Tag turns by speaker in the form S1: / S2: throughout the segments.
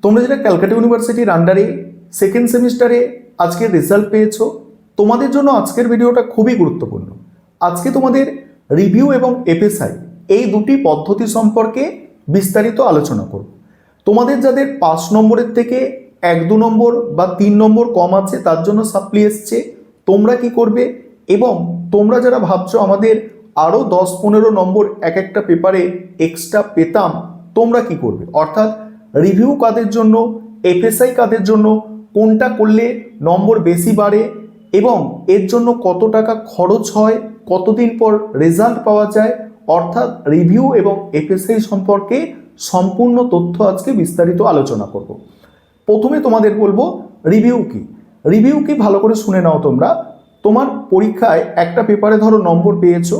S1: তোমরা যেটা ক্যালকাটা ইউনিভার্সিটির আন্ডারে সেকেন্ড সেমিস্টারে আজকের রেজাল্ট পেয়েছো, তোমাদের জন্য আজকের ভিডিওটা খুবই গুরুত্বপূর্ণ। আজকে তোমাদের রিভিউ এবং এফএসআই এই দুটি পদ্ধতি সম্পর্কে বিস্তারিত আলোচনা করব। তোমাদের যাদের 5 নম্বরের থেকে 1-2 নম্বর বা 3 নম্বর কম আছে তার জন্য সাপ্লি এসছে, তোমরা কি করবে, এবং তোমরা যারা ভাবছো আমাদের আরও 10-15 নম্বর এক একটা পেপারে এক্সট্রা পেতাম, তোমরা কি করবে, অর্থাৎ রিভিউ কাদের জন্য, এফএসআই কাদের জন্য, কোনটা করলে নম্বর বেশি বাড়ে এবং এর জন্য কত টাকা খরচ হয়, কতদিন পর রেজাল্ট পাওয়া যায়, অর্থাৎ রিভিউ এবং এফএসআই সম্পর্কে সম্পূর্ণ তথ্য আজকে বিস্তারিত আলোচনা করব। প্রথমে তোমাদের বলবো রিভিউ কি। রিভিউ কি ভালো করে শুনে নাও তোমরা। তোমার পরীক্ষায় একটা পেপারে ধরো নম্বর পেয়েছো,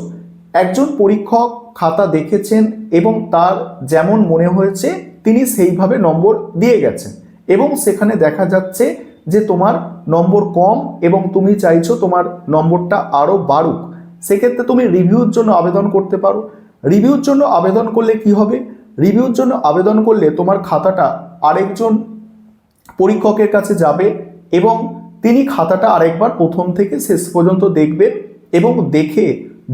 S1: একজন পরীক্ষক খাতা দেখেছেন এবং তার যেমন মনে হয়েছে তিনি সেইভাবে নম্বর দিয়ে গেছেন, এবং সেখানে দেখা যাচ্ছে যে তোমার নম্বর কম এবং তুমি চাইছো তোমার নম্বরটা আরও বাড়ুক। সেক্ষেত্রে তুমি রিভিউর জন্য আবেদন করতে পারো। রিভিউর জন্য আবেদন করলে কি হবে, রিভিউর জন্য আবেদন করলে তোমার খাতাটা আরেকজন পরীক্ষকের কাছে যাবে এবং তিনি খাতাটা আরেকবার প্রথম থেকে শেষ পর্যন্ত দেখবেন, এবং দেখে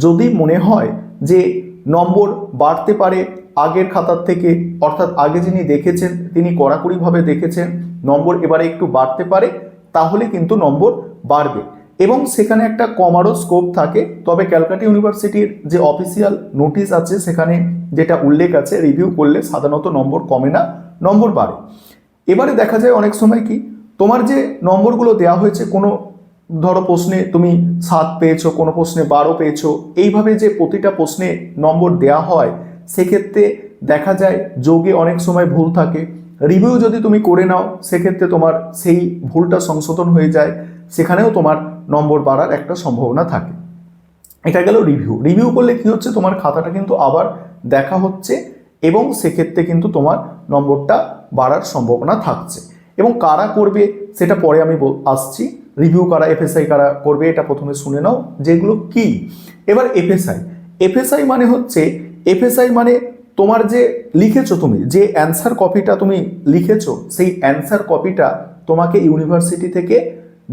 S1: যদি মনে হয় যে নম্বর বাড়তে পারে আগের খাতার থেকে, অর্থাৎ আগে যিনি দেখেছেন তিনি কড়াকড়িভাবে দেখেছেন, নম্বর এবারে একটু বাড়তে পারে, তাহলে কিন্তু নম্বর বাড়বে। এবং সেখানে একটা কমারও স্কোপ থাকে। তবে ক্যালকাটা ইউনিভার্সিটির যে অফিসিয়াল নোটিশ আছে সেখানে যেটা উল্লেখ আছে, রিভিউ করলে সাধারণত নম্বর কমে না, নম্বর বাড়ে। এবারে দেখা যায় অনেক সময় কি, তোমার যে নম্বরগুলো দেওয়া হয়েছে, কোনো ধরো প্রশ্নে তুমি 7 পেয়েছো, কোনো প্রশ্নে 12 পেয়েছো, এইভাবে যে প্রতিটা প্রশ্নে নম্বর দেওয়া হয়, সেক্ষেত্রে দেখা যায় যোগে অনেক সময় ভুল থাকে। রিভিউ যদি তুমি করে নাও সেক্ষেত্রে তোমার সেই ভুলটা সংশোধন হয়ে যায়, সেখানেও তোমার নম্বর বাড়ার একটা সম্ভাবনা থাকে। এটা গেল রিভিউ। রিভিউ করলে কি হচ্ছে, তোমার খাতাটা কিন্তু আবার দেখা হচ্ছে এবং সেক্ষেত্রে কিন্তু তোমার নম্বরটা বাড়ার সম্ভাবনা থাকছে। এবং কারা করবে সেটা পরে আমি আসছি। রিভিউ কারা, এফএসআই কারা করবে, এটা প্রথমে শুনে নাও যেগুলো কি। এবার এফএসআই। এফএসআই মানে হচ্ছে, এফএসআই মানে তোমার যে লিখেছো, তুমি যে অ্যান্সার কপিটা তুমি লিখেছো, সেই অ্যান্সার কপিটা তোমাকে ইউনিভার্সিটি থেকে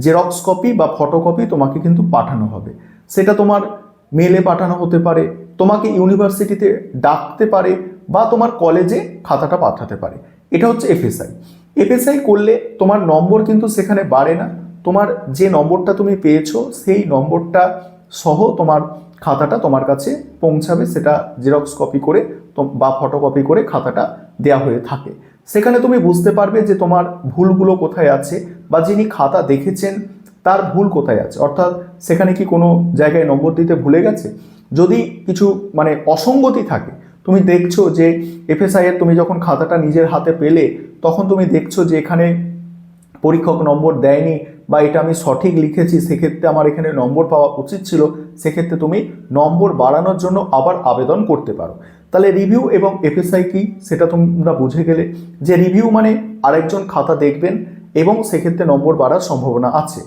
S1: জেরক্স কপি বা ফটোকপি তোমাকে কিন্তু পাঠানো হবে। সেটা তোমার মেলে পাঠানো হতে পারে, তোমাকে ইউনিভার্সিটিতে ডাকতে পারে, বা তোমার কলেজে খাতাটা পাঠাতে পারে। এটা হচ্ছে এফএসআই। এফএসআই করলে তোমার নম্বর কিন্তু সেখানে বাড়ে না, তোমার যে নম্বরটা তুমি পেয়েছো সেই নম্বরটা সহ তোমার খাতাটা তোমার কাছে পৌঁছাবে, সেটা জেরক্স কপি করে বা ফটোকপি করে খাতাটা দেয়া হয়ে থাকে। সেখানে তুমি বুঝতে পারবে যে তোমার ভুলগুলো কোথায় আছে, বা যিনি খাতা দেখেছেন তার ভুল কোথায় আছে, অর্থাৎ সেখানে কি কোনো জায়গায় নম্বর দিতে ভুলে গেছে। যদি কিছু মানে অসঙ্গতি থাকে, তুমি দেখছো যে এফএসআই এর তুমি যখন খাতাটা নিজের হাতে পেলে তখন তুমি দেখছো যে এখানে পরীক্ষক নম্বর দেয়নি, বা এটা আমি সঠিক লিখেছি, সেক্ষেত্রে আমার এখানে নম্বর পাওয়া উচিত ছিল, সেক্ষেত্রে তুমি নম্বর বাড়ানোর জন্য আবার আবেদন করতে পারো। তাহলে রিভিউ এবং এফএসআই কি সেটা তোমরা বুঝে গেলে, যে রিভিউ মানে আরেকজন খাতা দেখবেন এবং সেক্ষেত্রে নম্বর বাড়ার সম্ভাবনা আছে।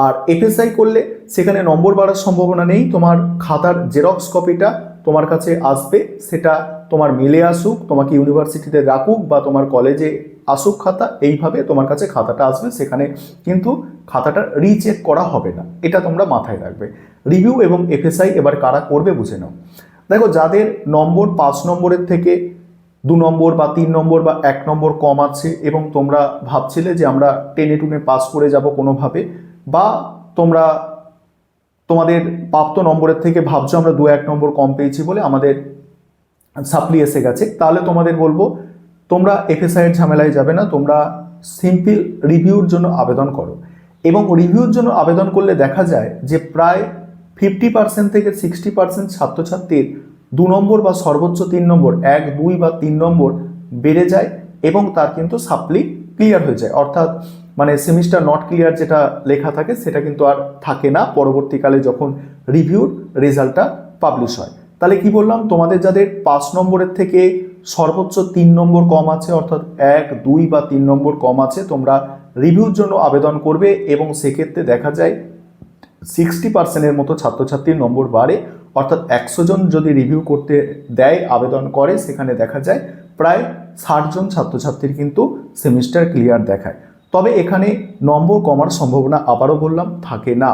S1: আর এফএসআই করলে সেখানে নম্বর বাড়ার সম্ভাবনা নেই, তোমার খাতার জেরক্স কপিটা তোমার কাছে আসবে, সেটা তোমার মেলে আসুক, তোমাকে ইউনিভার্সিটিতে রাখুক, বা তোমার কলেজে আসুক খাতা, এইভাবে তোমার কাছে খাতাটা আসবে, সেখানে কিন্তু খাতাটা রিচেক করা হবে না। এটা তোমরা মাথায় রাখবে। রিভিউ এবং এফএসআই এবার কারা করবে বুঝে নাও। দেখো, যাদের নম্বর 5 নম্বরের থেকে 2 নম্বর বা 3 নম্বর বা 1 নম্বর কম আছে, এবং তোমরা ভাবছিলে যে আমরা টেনে টুনে পাস করে যাব কোনোভাবে, বা তোমরা তোমাদের প্রাপ্ত নম্বরের থেকে ভাবছো আমরা 2-1 নম্বর কম পেয়েছি বলে আমাদের সাপ্লি এসে গেছে, তাহলে তোমাদের বলবো তোমরা এফএসআই এর ঝামেলায় যাবে না, তোমরা সিম্পল রিভিউর জন্য আবেদন করো। এবং রিভিউর জন্য আবেদন করলে দেখা যায় যে প্রায় 50% থেকে 60% ছাত্রছাত্রীর 2 নম্বর বা সর্বোচ্চ 3 নম্বর, 1, 2 বা 3 নম্বর বেড়ে যায়, এবং তার কিন্তু সাপ্লি ক্লিয়ার হয়ে যায়। অর্থাৎ মানে সেমিস্টার নট ক্লিয়ার যেটা লেখা থাকে সেটা কিন্তু আর থাকে না পরবর্তীকালে যখন রিভিউর রেজাল্টটা পাবলিশ হয়। তাহলে কি বললাম, তোমাদের যাদের 5 নম্বরের থেকে সর্বোচ্চ 3 নম্বর কম আছে, অর্থাৎ 1, 2 বা 3 নম্বর কম আছে, তোমরা রিভিউর জন্য আবেদন করবে, এবং সেক্ষেত্রে দেখা যায় 60%-এর মতো ছাত্রছাত্রীর নম্বর বাড়ে। অর্থাৎ 100 জন যদি রিভিউ করতে দেয়, আবেদন করে, সেখানে দেখা যায় প্রায় 60 জন ছাত্রছাত্রীর কিন্তু সেমিস্টার ক্লিয়ার দেখায়। তবে এখানে নম্বর কমার সম্ভাবনা আবারও বললাম থাকে না।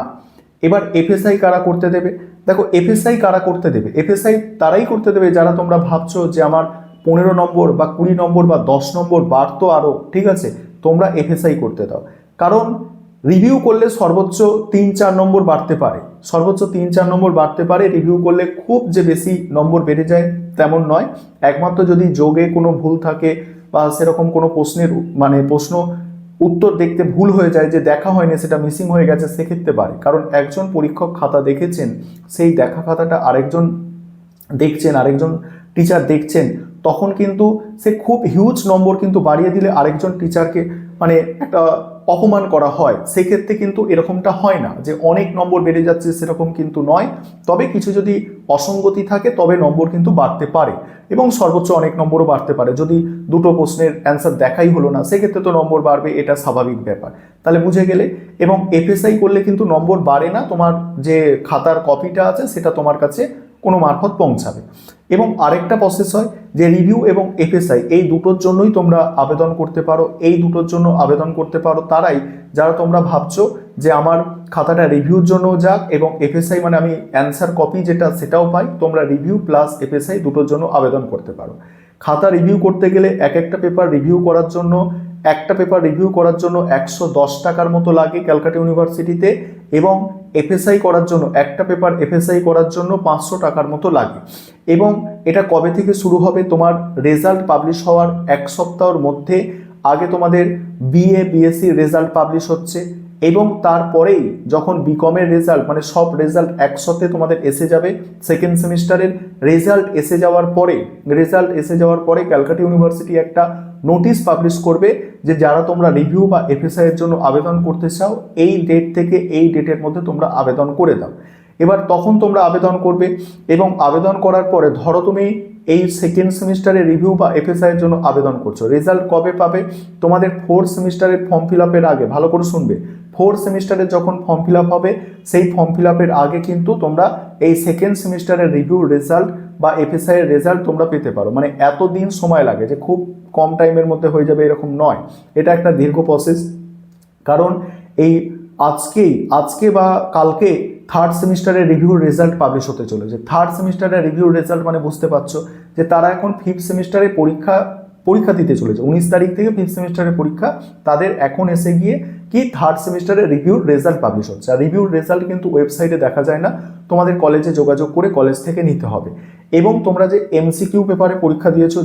S1: এবার এফএসআই কারা করতে দেবে? দেখো এফএসআই কারা করতে দেবে? এফএসআই তারাই করতে দেবে যারা তোমরা ভাবছো যে আমার 15 নম্বর বা 20 নম্বর বা 10 নম্বর বাড়তো আরও, ঠিক আছে, তোমরা এফএসআই করতে দাও। কারণ রিভিউ করলে সর্বোচ্চ 3-4 নম্বর বাড়তে পারে, সর্বোচ্চ 3-4 নম্বর বাড়তে পারে। রিভিউ করলে খুব যে বেশি নম্বর বেড়ে যায় তেমন নয়। একমাত্র যদি যোগে কোনো ভুল থাকে বা সেরকম কোনো প্রশ্নের প্রশ্ন উত্তর দেখতে ভুল হয়ে যায়, যে দেখা হয়নি সেটা মিসিং হয়ে গেছে, সেক্ষেত্রে পারে। কারণ একজন পরীক্ষক খাতা দেখেছেন, সেই দেখা খাতাটা আরেকজন দেখছেন, আরেকজন টিচার দেখছেন, তখন কিন্তু সে খুব হিউজ নম্বর কিন্তু বাড়িয়ে দিলে আরেকজন টিচারকে একটা অপমান করা হয়। সেক্ষেত্রে কিন্তু এরকমটা হয় না যে অনেক নম্বর বেড়ে যাচ্ছে, সেরকম কিন্তু নয়। তবে কিছু যদি অসঙ্গতি থাকে তবে নম্বর কিন্তু বাড়তে পারে, এবং সর্বোচ্চ অনেক নম্বরও বাড়তে পারে। যদি দুটো প্রশ্নের অ্যান্সার দেখাই হলো না, সেক্ষেত্রে তো নম্বর বাড়বে, এটা স্বাভাবিক ব্যাপার। তাহলে বুঝে গেলে। এবং এফএসআই করলে কিন্তু নম্বর বাড়ে না, তোমার যে খাতার কপিটা আছে সেটা তোমার কাছে কোনো মারফত পৌঁছাবে। এবং আরেকটা প্রসেস হয় যে রিভিউ এবং এফএসআই এই দুটোর জন্যই তোমরা আবেদন করতে পারো। এই দুটোর জন্য আবেদন করতে পারো তারাই যারা তোমরা ভাবছো যে আমার খাতাটা রিভিউর জন্য যাক এবং এফএসআই আমি অ্যান্সার কপি যেটা সেটাও পাই। তোমরা রিভিউ প্লাস এফএসআই দুটোর জন্য আবেদন করতে পারো। খাতা রিভিউ করতে গেলে একটা পেপার রিভিউ করার জন্য 110 টাকার মতো লাগে ক্যালকাটা ইউনিভার্সিটিতে, এবং এফএসআই করার জন্য একটা পেপার এফএসআই করার জন্য 500 টাকার মতো লাগে। এবং এটা কবে থেকে শুরু হবে? তোমার রেজাল্ট পাবলিশ হওয়ার 1 সপ্তাহের মধ্যে আগে তোমাদের বিএ বিএসসি রেজাল্ট পাবলিশ হচ্ছে, এবং তারপরেই যখন বিকমের রেজাল্ট সব রেজাল্ট একসাথে তোমাদের এসে যাবে, সেকেন্ড সেমিস্টারের রেজাল্ট এসে যাওয়ার পরে ক্যালকাটা ইউনিভার্সিটি একটা নোটিশ পাবলিশ করবে যে যারা তোমরা রিভিউ বা এফএসআই এর জন্য আবেদন করতে চাও এই ডেট থেকে এই ডেটের মধ্যে তোমরা আবেদন করে দাও। এবার তখন তোমরা আবেদন করবে, এবং আবেদন করার পরে ধরো তুমি এই সেকেন্ড সেমিস্টারে রিভিউ বা এফএসআই এর জন্য আবেদন করছো, রেজাল্ট কবে পাবে? তোমাদের 4th সেমিস্টারের ফর্ম ফিল আপের আগে। ভালো করে শুনবে, 4th সেমিস্টারে যখন ফর্ম ফিল আপ হবে সেই ফর্ম ফিল আপের আগে কিন্তু তোমরা এই সেকেন্ড সেমিস্টারের রিভিউ রেজাল্ট বা এফএসআই এর রেজাল্ট তোমরা পেতে পারো। এত দিন সময় লাগে যে খুব কম টাইমের মধ্যে হয়ে যাবে এরকম নয়, এটা একটা দীর্ঘ প্রসেস। কারণ এই আজকে বা কালকে 3rd সেমিস্টারের রিভিউর রেজাল্ট পাবলিশ হতে চলেছে। 3rd সেমিস্টারের রিভিউর রেজাল্ট বুঝতে পারছো যে তারা এখন 5th সেমিস্টারে পরীক্ষা দিতে চলেছে। 19 তারিখ থেকে 5th সেমিস্টারের পরীক্ষা, তাদের এখন এসে গিয়ে 3rd সেমিস্টারের রিভিউর রেজাল্ট পাবলিশ হচ্ছে। আর রিভিউর রেজাল্ট কিন্তু ওয়েবসাইটে দেখা যায় না, তোমাদের কলেজে যোগাযোগ করে কলেজ থেকে নিতে হবে। এবং তোমরা যে এমসিকিউ পেপারে পরীক্ষা দিয়েছো,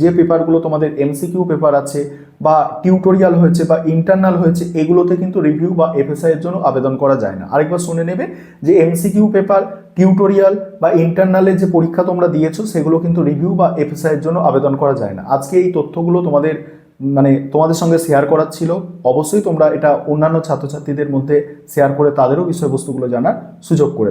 S1: যে পেপারগুলো তোমাদের এমসিকিউ পেপার আছে বা টিউটোরিয়াল হয়েছে বা ইন্টারনাল হয়েছে, এগুলোতে কিন্তু রিভিউ বা এফএসআই এর জন্য আবেদন করা যায় না। আরেকবার শুনে নেবে যে এমসিকিউ পেপার, টিউটোরিয়াল বা ইন্টারনালের যে পরীক্ষা তোমরা দিয়েছো সেগুলো কিন্তু রিভিউ বা এফএসআই এর জন্য আবেদন করা যায় না। আজকে এই তথ্যগুলো তোমাদের সঙ্গে শেয়ার করার ছিল। অবশ্যই তোমরা এটা অন্যান্য ছাত্রছাত্রীদের মধ্যে শেয়ার করে তাদেরও বিষয়বস্তুগুলো জানার সুযোগ করে